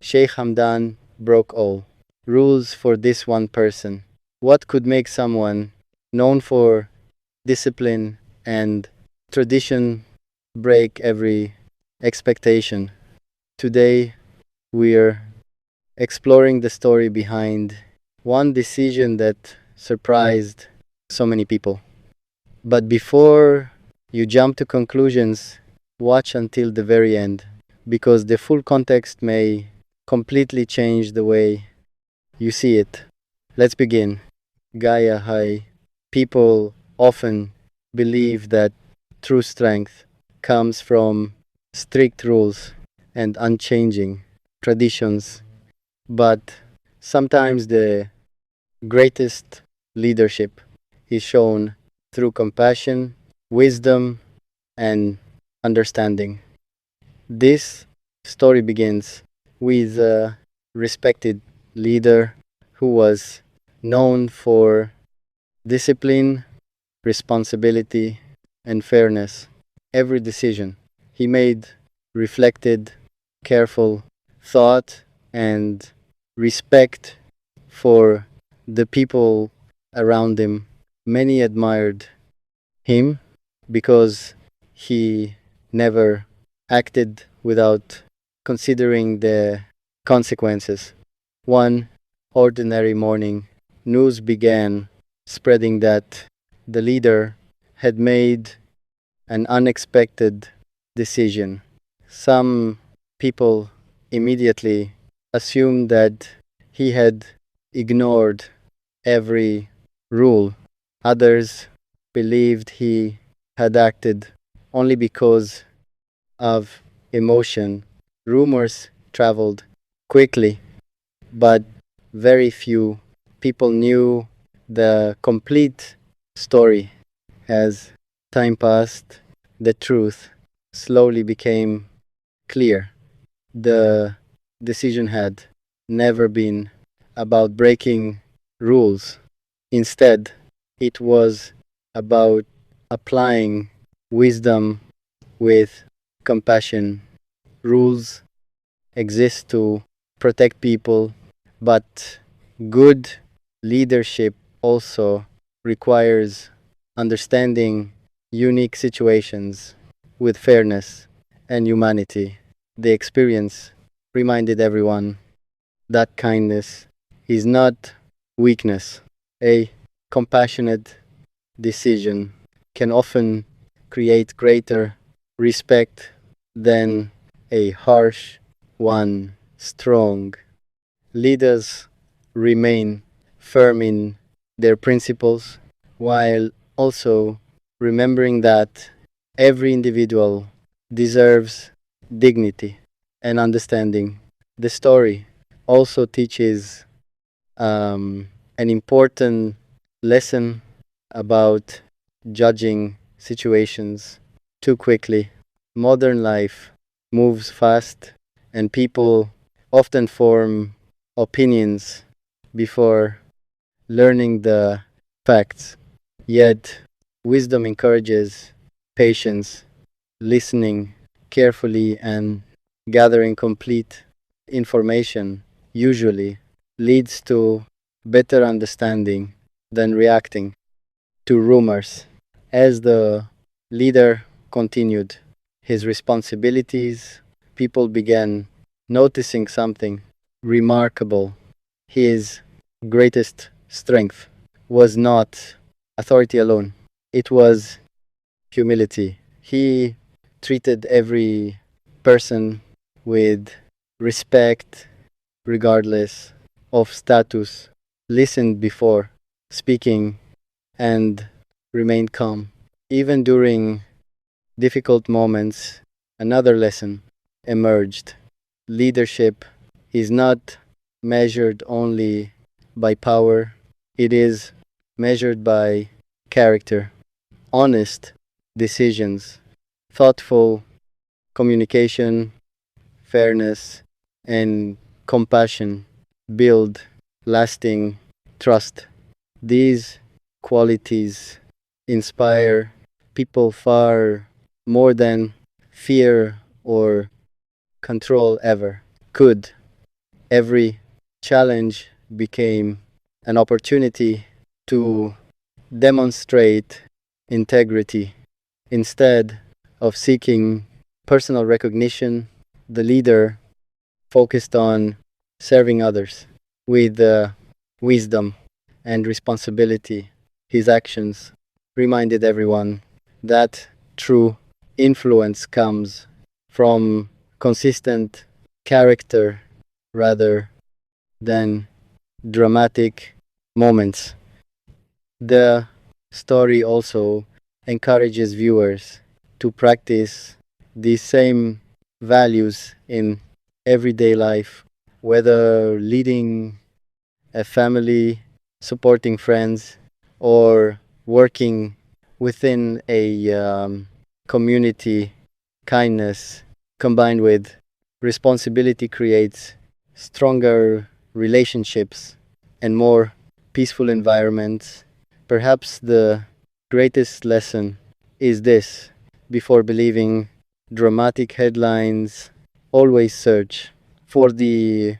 Sheikh Hamdan broke all rules for this one person. What could make someone known for discipline and tradition break every expectation? Today, we're exploring the story behind one decision that surprised so many people. But before you jump to conclusions, watch until the very end, because the full context may completely change the way you see it. Let's begin. Gaia High. People often believe that true strength comes from strict rules and unchanging traditions, but sometimes the greatest leadership is shown through compassion, wisdom, and understanding. This story begins with a respected leader who was known for discipline, responsibility, and fairness. Every decision he made reflected careful thought and respect for the people around him. Many admired him because he never acted without considering the consequences. One ordinary morning, news began spreading that the leader had made an unexpected decision. Some people immediately assumed that he had ignored every rule. Others believed he had acted only because of emotion. Rumors traveled quickly, but very few people knew the complete story. As time passed, the truth slowly became clear. The decision had never been about breaking rules. Instead, it was about applying wisdom with compassion. Rules exist to protect people, but good leadership also requires understanding unique situations with fairness and humanity. The experience reminded everyone that kindness is not weakness. A compassionate decision can often create greater respect than a harsh one. Strong leaders remain firm in their principles while also remembering that every individual deserves dignity and understanding. The story also teaches an important lesson about judging situations too quickly. Modern life moves fast, and people often form opinions before learning the facts. Yet, wisdom encourages patience, listening carefully, and gathering complete information usually leads to better understanding than reacting to rumors. As the leader continued his responsibilities, people began noticing something remarkable. His greatest strength was not authority alone, it was humility. He treated every person with respect, regardless of status, listened before speaking, and remained calm. Even during difficult moments, another lesson emerged. Leadership is not measured only by power, it is measured by character, honest decisions, thoughtful communication, fairness, and compassion build lasting trust. These qualities inspire people far more than fear or control ever could. Every challenge became an opportunity to demonstrate integrity. Instead of seeking personal recognition, the leader focused on serving others with wisdom and responsibility. His actions reminded everyone that true influence comes from consistent character rather than dramatic moments. The story also encourages viewers to practice these same values in everyday life, whether leading a family, supporting friends, or working within a community. Kindness combined with responsibility creates stronger relationships and more peaceful environments. Perhaps the greatest lesson is this: before believing dramatic headlines, always search for the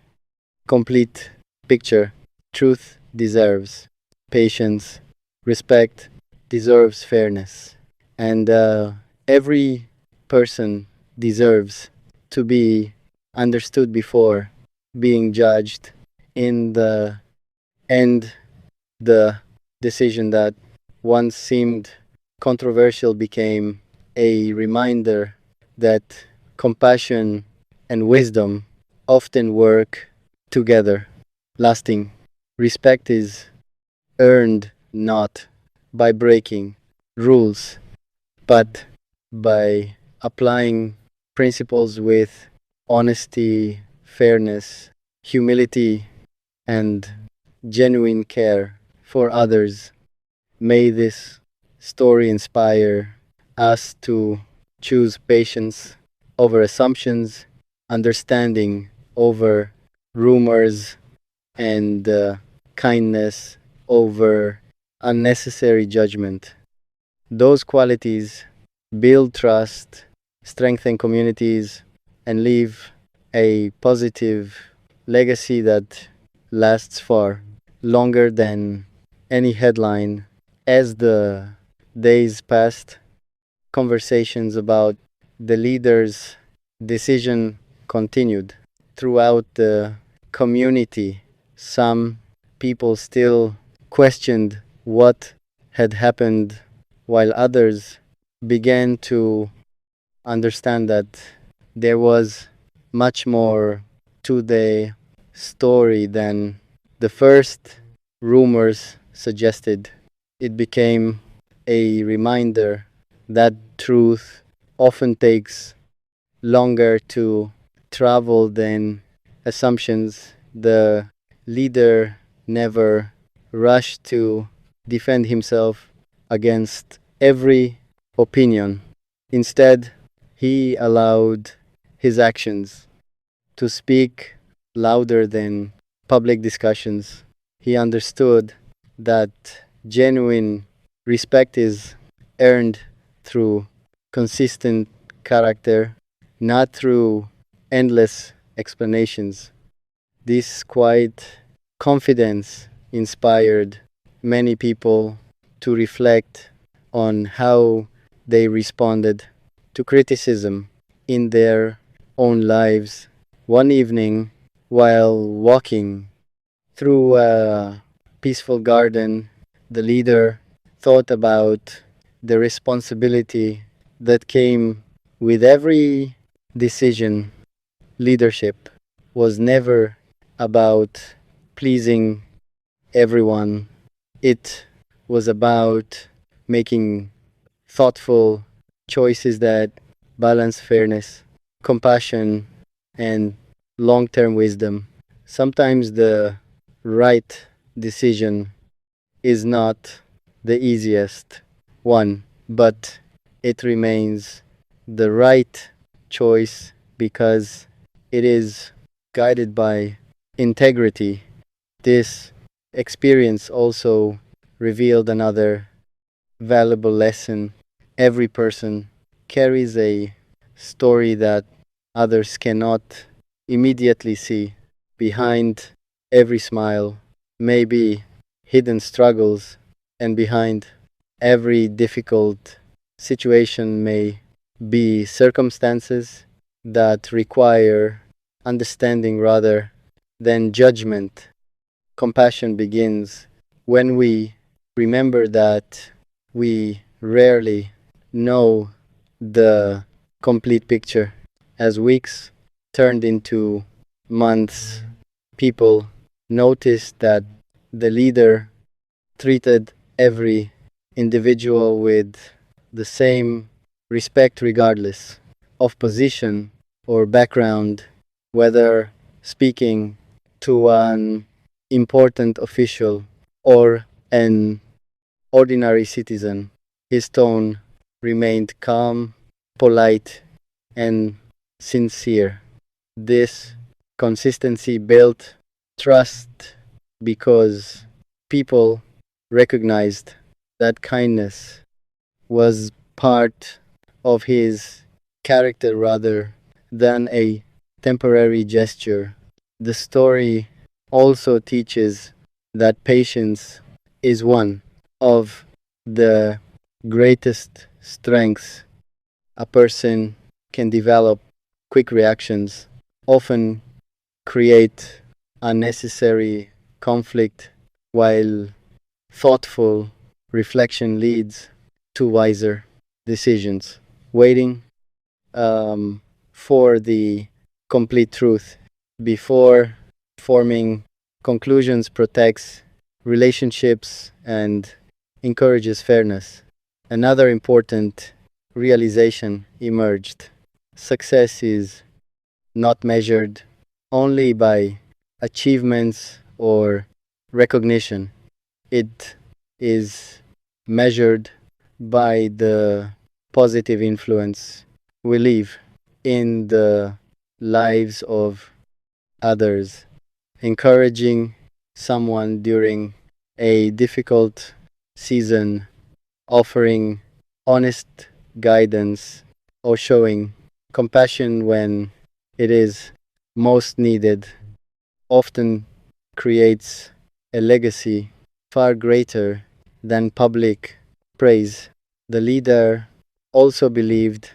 complete picture. Truth deserves patience, respect deserves fairness, and every person deserves to be understood before being judged. In the end, the decision that once seemed controversial became a reminder that compassion and wisdom often work together. Lasting respect is earned not by breaking rules, but by applying principles with honesty, fairness, humility, and genuine care for others. May this story inspire us to choose patience over assumptions, understanding over rumors, and kindness over unnecessary judgment. Those qualities build trust, strengthen communities, and leave a positive legacy that lasts far longer than any headline. As the days passed, conversations about the leader's decision continued throughout the community. Some people still questioned what had happened, while others began to understand that there was much more to the story than the first rumors suggested. It became a reminder that truth often takes longer to travel than assumptions. The leader never rushed to defend himself against every opinion. Instead, he allowed his actions to speak louder than public discussions. He understood that genuine respect is earned through consistent character, not through endless explanations. This quiet confidence inspired many people to reflect on how they responded to criticism in their own lives. One evening, while walking through a peaceful garden, the leader thought about the responsibility that came with every decision. Leadership was never about pleasing everyone, it was about making thoughtful choices that balance fairness, compassion, and long term wisdom. Sometimes the right decision is not the easiest one, but it remains the right choice because it is guided by integrity. This experience also revealed another valuable lesson. Every person carries a story that others cannot immediately see. Behind every smile may be hidden struggles, and behind every difficult situation may be circumstances that require understanding rather than judgment. Compassion begins when we remember that we rarely know the complete picture. As weeks turned into months, people noticed that the leader treated every individual with the same respect regardless of position or background, whether speaking to an important official or an ordinary citizen. His tone remained calm, polite, and sincere. This consistency built trust because people recognized that kindness was part of his character rather than a temporary gesture. The story also teaches that patience is one of the greatest strengths a person can develop. Quick reactions often create unnecessary conflict, while thoughtful reflection leads to wiser decisions. Waiting for the complete truth before forming conclusions protects relationships and encourages fairness. Another important realization emerged. Success is not measured only by achievements or recognition. It is measured by the positive influence we leave in the lives of others. Encouraging someone during a difficult season, offering honest guidance, or showing compassion when it is most needed often creates a legacy far greater than public praise. The leader also believed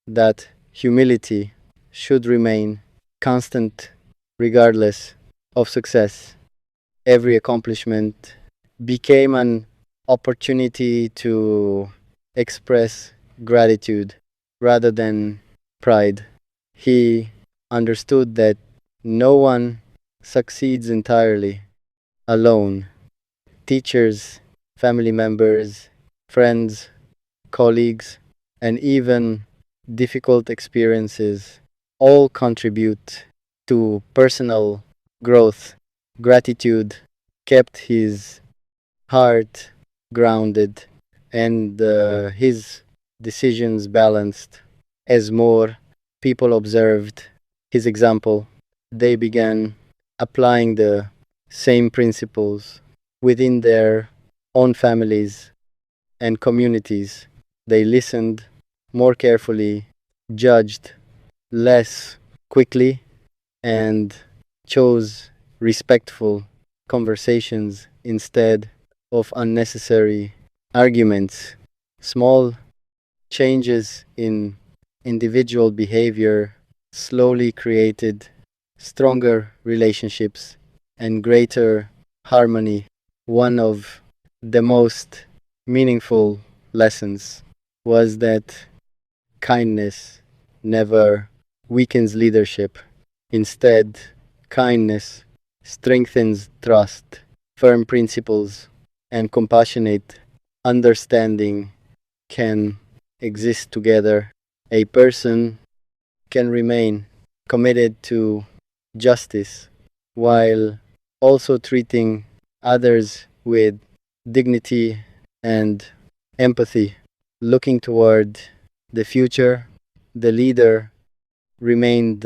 that humility should remain constant regardless of success. Every accomplishment became an opportunity to express gratitude rather than pride. He understood that no one succeeds entirely alone. Teachers, family members, friends, colleagues, and even difficult experiences all contribute to personal growth. Gratitude kept his heart grounded and his decisions balanced. As more people observed his example, they began applying the same principles within their own families and communities. They listened more carefully, judged less quickly, and chose respectful conversations instead of unnecessary arguments. Small changes in individual behavior slowly created stronger relationships and greater harmony. One of the most meaningful lessons was that kindness never weakens leadership. Instead, kindness strengthens trust. Firm principles and compassionate understanding can exist together. A person can remain committed to justice while also treating others with dignity and empathy. Looking toward the future, the leader remained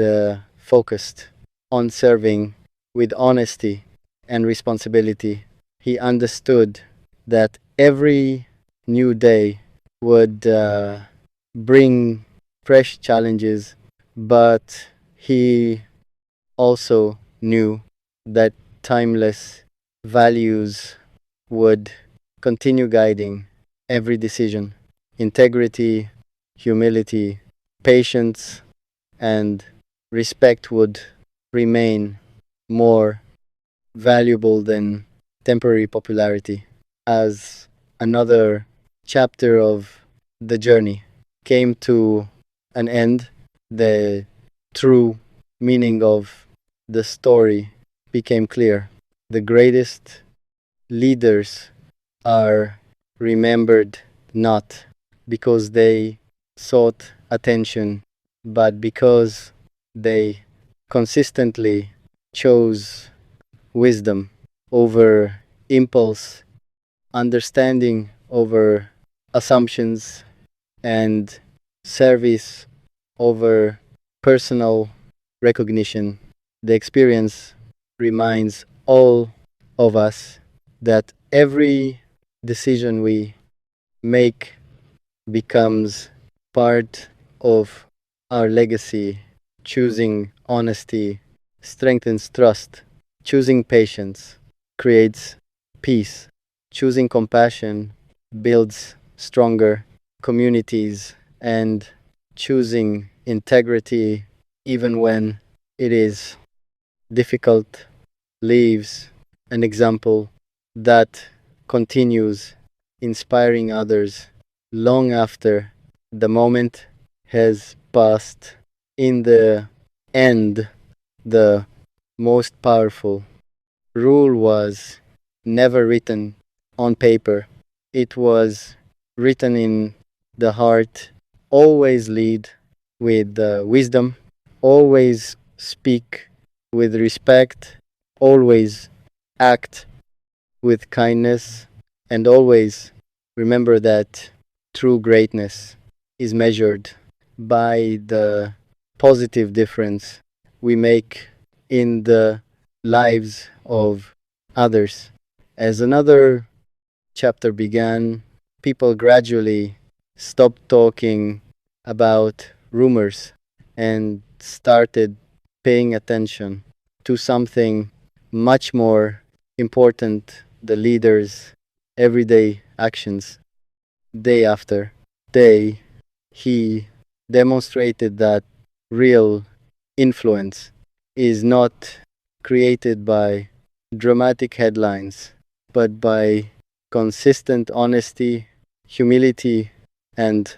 focused on serving with honesty and responsibility. He understood that every new day would bring fresh challenges, but he also knew that timeless values would continue guiding every decision. Integrity, humility, patience, and respect would remain more valuable than temporary popularity. As another chapter of the journey came to an end, the true meaning of the story became clear. The greatest leaders are remembered not because they sought attention, but because they consistently chose wisdom over impulse, understanding over assumptions, and service over personal recognition. The experience reminds all of us that every decision we make becomes part of our legacy. Choosing honesty strengthens trust. Choosing patience creates peace. Choosing compassion builds stronger communities. And choosing integrity, even when it is difficult, leaves an example that continues inspiring others long after the moment has passed. In the end, the most powerful rule was never written on paper, it was written in the heart. Always lead with wisdom, always speak with respect, always act with kindness, and always remember that true greatness is measured by the positive difference we make in the lives of others. As another chapter began, people gradually stopped talking about rumors and started paying attention to something much more important: the leader's everyday actions. Day after day, he demonstrated that real influence is not created by dramatic headlines, but by consistent honesty, humility, and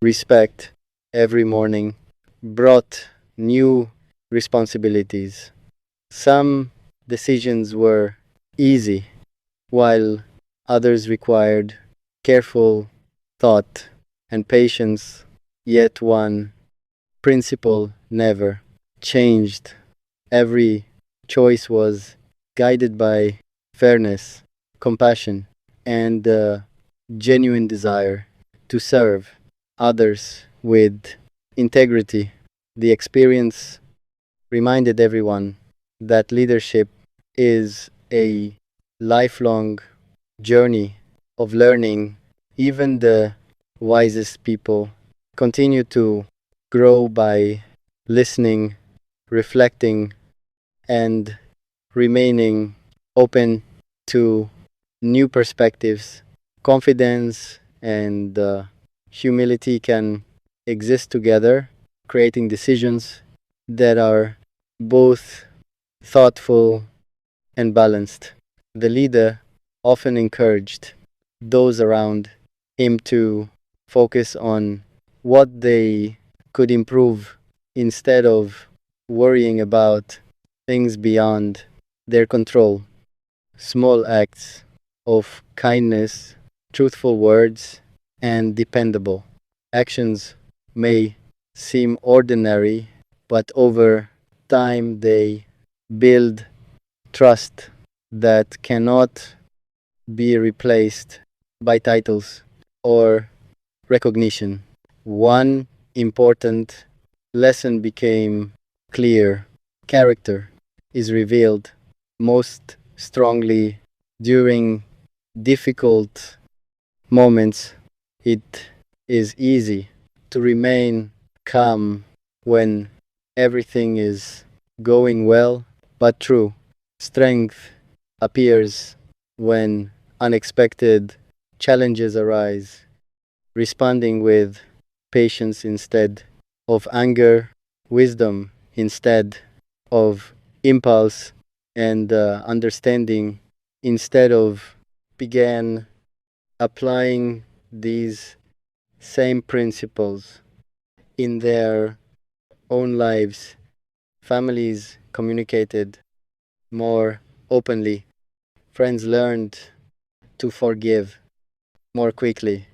respect. Every morning brought new responsibilities. Some decisions were easy, while others required careful thought and patience. Yet one principle never changed. Every choice was guided by fairness, compassion, and a genuine desire to serve others with integrity. The experience reminded everyone that leadership is a lifelong journey of learning. Even the wisest people continue to grow by listening, reflecting, and remaining open to new perspectives. Confidence and humility can exist together, creating decisions that are both thoughtful and balanced. The leader often encouraged those around him to focus on what they could improve instead of worrying about things beyond their control. Small acts of kindness, truthful words, and dependable actions may seem ordinary, but over time they build trust that cannot be replaced by titles or recognition. One important lesson became clear: character is revealed most strongly during difficult moments. It is easy to remain calm when everything is going well, but true Strength appears when unexpected challenges arise, responding with patience instead of anger, wisdom instead of impulse, and understanding instead of began applying these same principles in their own lives. Families communicated more openly. Friends learned to forgive more quickly.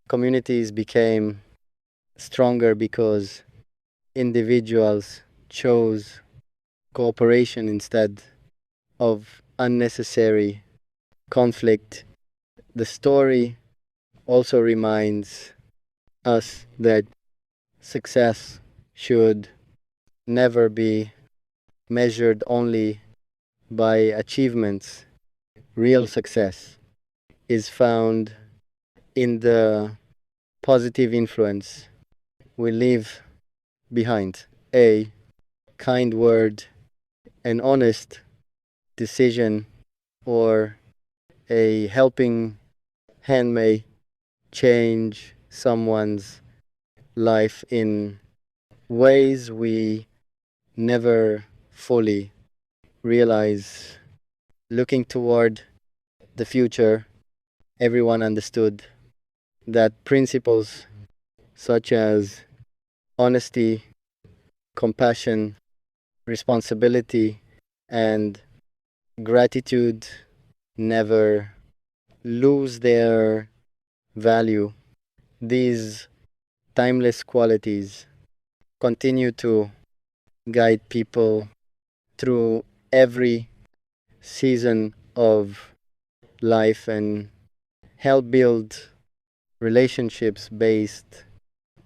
Communities became stronger because individuals chose cooperation instead of unnecessary conflict. The story also reminds us that success should never be measured only by achievements. Real success is found in the positive influence we leave behind. A kind word, an honest decision, or a helping hand may change someone's life in ways we never fully realize. Looking toward the future, everyone understood that principles such as honesty, compassion, responsibility, and gratitude never lose their value. These timeless qualities continue to guide people through every season of life and help build relationships based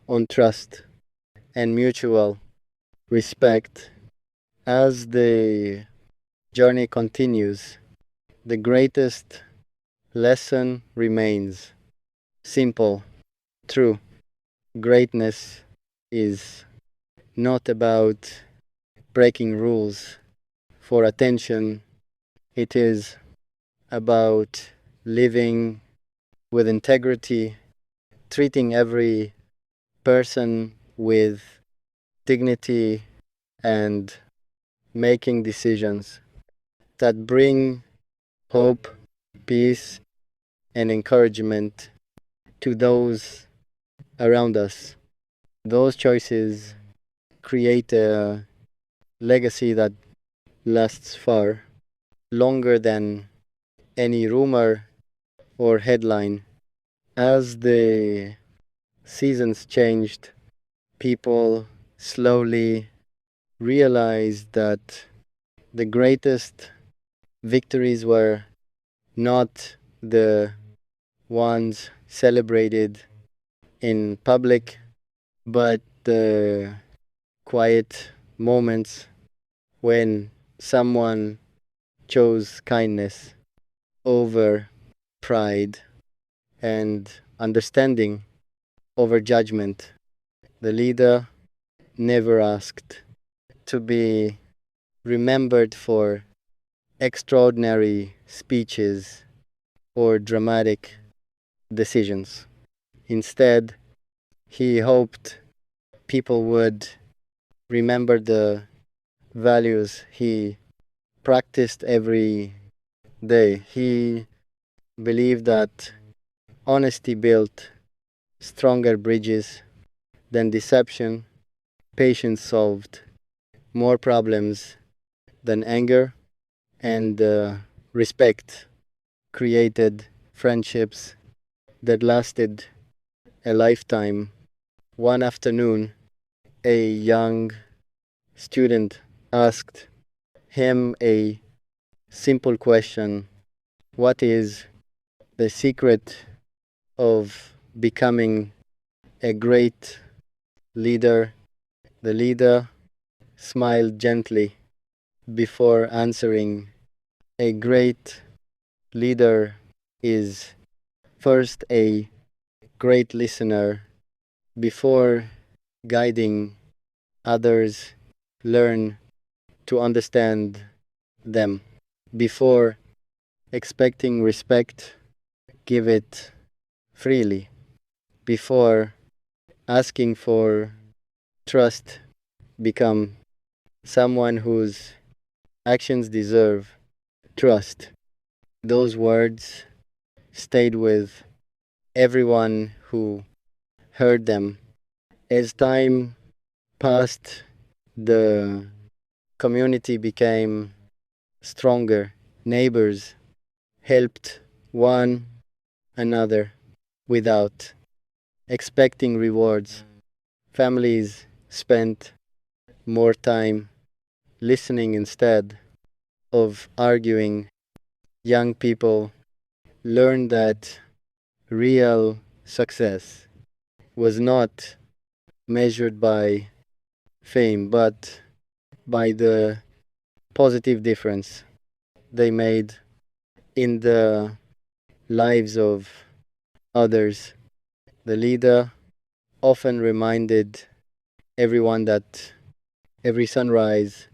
on trust and mutual respect. As the journey continues, the greatest lesson remains simple, true. Greatness is not about breaking rules for attention, it is about living with integrity, treating every person with dignity, and making decisions that bring hope, peace, and encouragement to those around us. Those choices create a legacy that lasts far longer than any rumor or headline. As the seasons changed, people slowly realized that the greatest victories were not the ones celebrated in public, but the quiet moments when someone chose kindness over pride and understanding over judgment. The leader never asked to be remembered for extraordinary speeches or dramatic decisions. Instead, he hoped people would remember the values he practiced every day. He believed that honesty built stronger bridges than deception, patience solved more problems than anger, and respect created friendships that lasted a lifetime. One afternoon, a young student asked him a simple question: what is the secret of becoming a great leader? The leader smiled gently before answering. A great leader is first a great listener. Before guiding others, learn to understand them. Before expecting respect, give it freely. Before asking for trust, become someone whose actions deserve trust. Those words stayed with everyone who heard them. As time passed, the community became stronger. Neighbors helped one another without expecting rewards. Families spent more time listening instead of arguing. Young people learned that real success was not measured by fame, but by the positive difference they made in the lives of others. The leader often reminded everyone that every sunrise